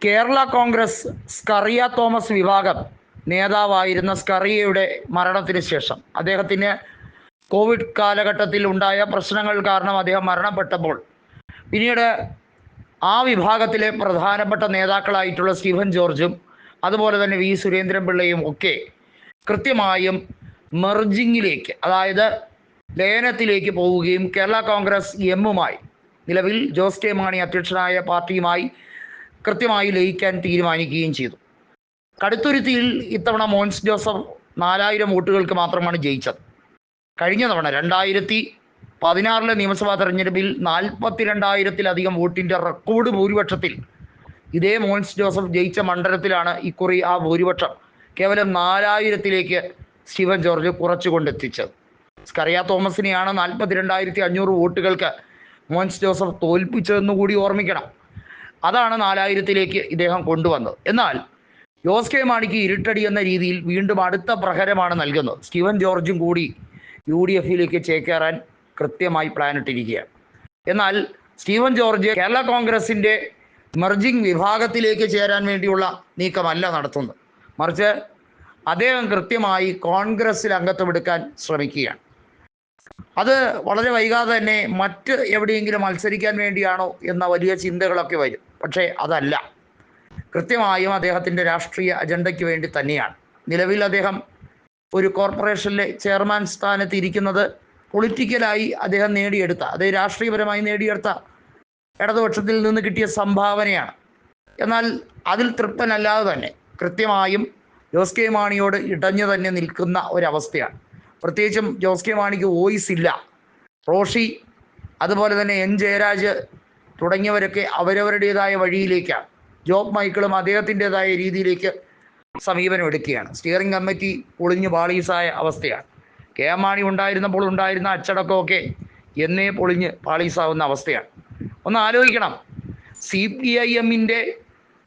Kerala Congress Scaria Thomas വിഭാഗം നേതാവായിരുന്ന സ്കറിയയുടെ മരണത്തിന് ശേഷം അദ്ദേഹത്തിന് കോവിഡ് കാലഘട്ടത്തിൽ ഉണ്ടായ പ്രശ്നങ്ങൾ കാരണം അദ്ദേഹം മരണപ്പെട്ടപ്പോൾ പിന്നീട് ആ വിഭാഗത്തിലെ പ്രധാനപ്പെട്ട നേതാക്കളായിട്ടുള്ള സ്റ്റീഫൻ ജോർജും അതുപോലെ തന്നെ വി സുരേന്ദ്രൻപിള്ളയും ഒക്കെ കൃത്യമായും മെർജിങ്ങിലേക്ക്, അതായത് ലയനത്തിലേക്ക് പോവുകയും കേരള കോൺഗ്രസ് എമ്മുമായി, നിലവിൽ ജോസ് കെ മാണി അധ്യക്ഷനായ പാർട്ടിയുമായി കൃത്യമായി ലയിക്കാൻ തീരുമാനിക്കുകയും ചെയ്തു. കടുത്തുരുത്തിയിൽ ഇത്തവണ മോൻസ് ജോസഫ് 4000 വോട്ടുകൾക്ക് മാത്രമാണ് ജയിച്ചത്. കഴിഞ്ഞ തവണ 2016 നിയമസഭാ തെരഞ്ഞെടുപ്പിൽ 42,000-ലധികം വോട്ടിൻ്റെ റെക്കോർഡ് ഭൂരിപക്ഷത്തിൽ ഇതേ മോൻസ് ജോസഫ് ജയിച്ച മണ്ഡലത്തിലാണ് ഇക്കുറി ആ ഭൂരിപക്ഷം കേവലം 4000-ലേക്ക് സ്റ്റീഫൻ ജോർജ് കുറച്ചുകൊണ്ടെത്തിച്ചത്. സ്കറിയ തോമസിനെയാണ് 42,500 വോട്ടുകൾക്ക് മോൻസ് ജോസഫ് തോൽപ്പിച്ചതെന്ന് കൂടി ഓർമ്മിക്കണം. അതാണ് 4000-ലേക്ക് ഇദ്ദേഹം കൊണ്ടുവന്നത്. എന്നാൽ ജോസ് കെ മാണിക്ക് ഇരുട്ടടി എന്ന രീതിയിൽ വീണ്ടും അടുത്ത പ്രഹരമാണ് നൽകുന്നത്. സ്റ്റീഫൻ ജോർജും കൂടി UDF-ലേക്ക് ചേക്കേറാൻ കൃത്യമായി പ്ലാനിട്ടിരിക്കുകയാണ്. എന്നാൽ സ്റ്റീഫൻ ജോർജ് കേരള കോൺഗ്രസിൻ്റെ മെർജിങ് വിഭാഗത്തിലേക്ക് ചേരാൻ വേണ്ടിയുള്ള നീക്കമല്ല നടത്തുന്നത്, മറിച്ച് അദ്ദേഹം കൃത്യമായി കോൺഗ്രസ്സിൽ അംഗത്വമെടുക്കാൻ ശ്രമിക്കുകയാണ്. അത് വളരെ വൈകാതെ തന്നെ മറ്റ് എവിടെയെങ്കിലും മത്സരിക്കാൻ വേണ്ടിയാണോ എന്ന വലിയ ചിന്തകളൊക്കെ വരും. പക്ഷേ അതല്ല, കൃത്യമായും അദ്ദേഹത്തിൻ്റെ രാഷ്ട്രീയ അജണ്ടയ്ക്ക് വേണ്ടി തന്നെയാണ്. നിലവിൽ അദ്ദേഹം ഒരു കോർപ്പറേഷനിലെ ചെയർമാൻ സ്ഥാനത്ത് ഇരിക്കുന്നത് പൊളിറ്റിക്കലായി അദ്ദേഹം നേടിയെടുത്ത, അത് രാഷ്ട്രീയപരമായി നേടിയെടുത്ത ഇടതുപക്ഷത്തിൽ നിന്ന് കിട്ടിയ സംഭാവനയാണ്. എന്നാൽ അതിൽ തൃപ്തനല്ലാതെ തന്നെ കൃത്യമായും ജോസ് കെ മാണിയോട് ഇടഞ്ഞു തന്നെ നിൽക്കുന്ന ഒരവസ്ഥയാണ്. പ്രത്യേകിച്ചും ജോസ് കെ മാണിക്ക് വോയിസ് ഇല്ല. റോഷി, അതുപോലെ തന്നെ N ജയരാജ് തുടങ്ങിയവരൊക്കെ അവരവരുടേതായ വഴിയിലേക്കാണ്. ജോബ് മൈക്കിളും അദ്ദേഹത്തിൻ്റെതായ രീതിയിലേക്ക് സമീപനം എടുക്കുകയാണ്. സ്റ്റിയറിംഗ് കമ്മിറ്റി പൊളിഞ്ഞ് പാളീസായ അവസ്ഥയാണ്. KM മാണി ഉണ്ടായിരുന്നപ്പോൾ ഉണ്ടായിരുന്ന അച്ചടക്കമൊക്കെ എന്നേ പൊളിഞ്ഞ് പാളീസാവുന്ന അവസ്ഥയാണ്. ഒന്ന് ആലോചിക്കണം, CPIM-ൻ്റെ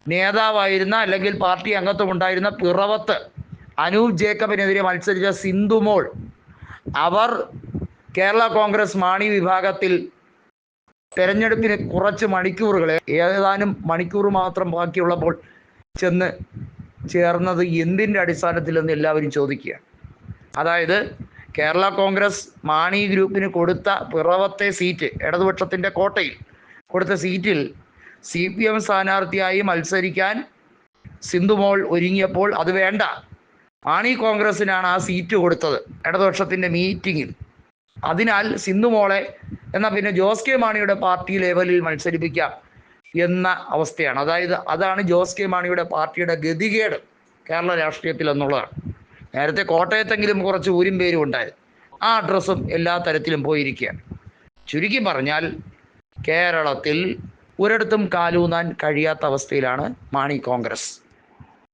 നേതാവായിരുന്ന, അല്ലെങ്കിൽ പാർട്ടി അംഗത്വം ഉണ്ടായിരുന്ന പിറവത്ത് അനൂപ് ജേക്കബിനെതിരെ മത്സരിച്ച സിന്ധുമോൾ, അവർ കേരള കോൺഗ്രസ് മാണി വിഭാഗത്തിൽ തെരഞ്ഞെടുപ്പിന് കുറച്ച് മണിക്കൂറുകൾ, ഏതാനും മണിക്കൂർ മാത്രം ബാക്കിയുള്ളപ്പോൾ ചെന്ന് ചേർന്നത് എന്തിൻ്റെ അടിസ്ഥാനത്തിലെന്ന് എല്ലാവരും ചോദിക്കുകയാണ്. അതായത് കേരള കോൺഗ്രസ് മാണി ഗ്രൂപ്പിന് കൊടുത്ത പിറവത്തെ സീറ്റ്, ഇടതുപക്ഷത്തിൻ്റെ കോട്ടയിൽ കൊടുത്ത സീറ്റിൽ CPM സ്ഥാനാർത്ഥിയായി മത്സരിക്കാൻ സിന്ധുമോൾ ഒരുങ്ങിയപ്പോൾ അത് വേണ്ട, മാണി കോൺഗ്രസിനാണ് ആ സീറ്റ് കൊടുത്തത് ഇടതുപക്ഷത്തിൻ്റെ മീറ്റിങ്ങിൽ. അതിനാൽ സിന്ധുമോളെ എന്നാൽ പിന്നെ ജോസ് കെ മാണിയുടെ പാർട്ടി ലെവലിൽ മത്സരിപ്പിക്കാം എന്ന അവസ്ഥയാണ്. അതായത് അതാണ് ജോസ് കെ മാണിയുടെ പാർട്ടിയുടെ ഗതികേട് കേരള രാഷ്ട്രീയത്തിൽ എന്നുള്ളതാണ്. നേരത്തെ കോട്ടയത്തെങ്കിലും കുറച്ച് ഊരും പേരും ഉണ്ടായിരുന്നു, ആ അഡ്രസ്സും എല്ലാ തരത്തിലും പോയിരിക്കുകയാണ്. ചുരുക്കി പറഞ്ഞാൽ കേരളത്തിൽ ഒരിടത്തും കാലൂന്നാൻ കഴിയാത്ത അവസ്ഥയിലാണ് മാണി കോൺഗ്രസ്.